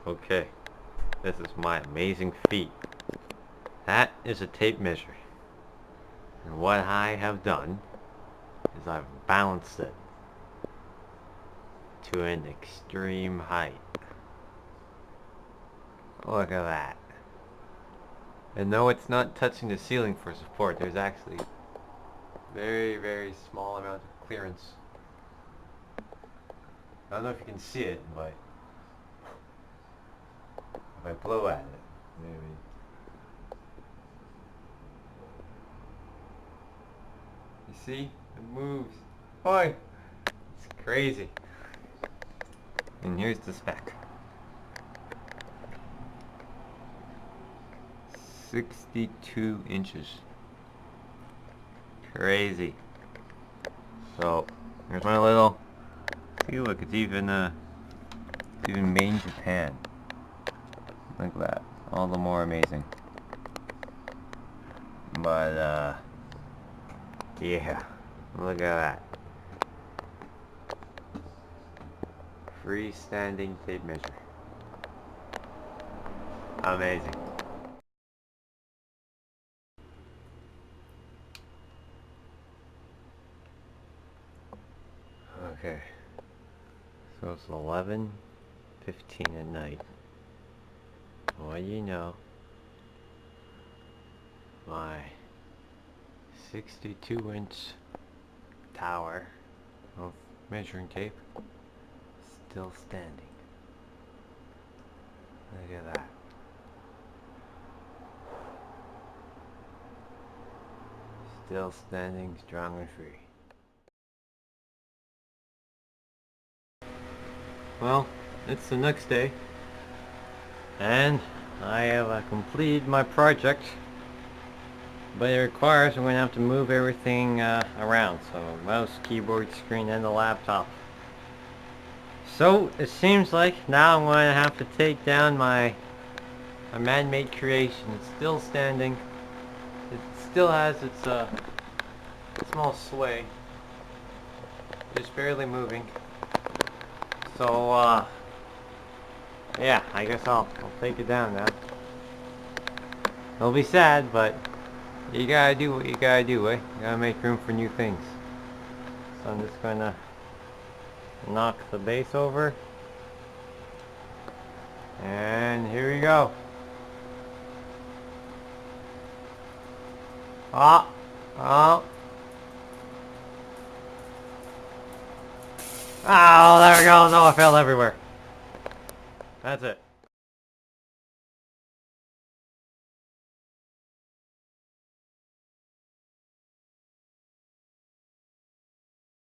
Okay, this is my amazing feat. That is a tape measure. And what I have done is I've balanced it to an extreme height. Look at that. And no, it's not touching the ceiling for support. There's actually very, very small amount of clearance. I don't know if you can see it, but if I blow at it, maybe. You see? It moves. Boy! It's crazy. And here's the spec. 62 inches. Crazy. So, here's my little... See, look, it's even made in Japan. Look at that. All the more amazing. But, yeah. Look at that. Freestanding tape measure. Amazing. Okay. So it's 11:15 at night. Well, you know, my 62-inch tower of measuring tape still standing. Look at that. Still standing strong and free. Well, it's the next day, and I have completed my project, but it requires I'm going to have to move everything around, so mouse, keyboard, screen, and the laptop. So it seems like now I'm going to have to take down my man-made creation. It's still standing. It still has its small sway, just barely moving. So, yeah, I guess I'll take it down now. It'll be sad, but you gotta do what you gotta do, eh? You gotta make room for new things. So I'm just gonna knock the base over. And here we go. Ah! Oh! Oh, there we go. No, I fell everywhere. That's it.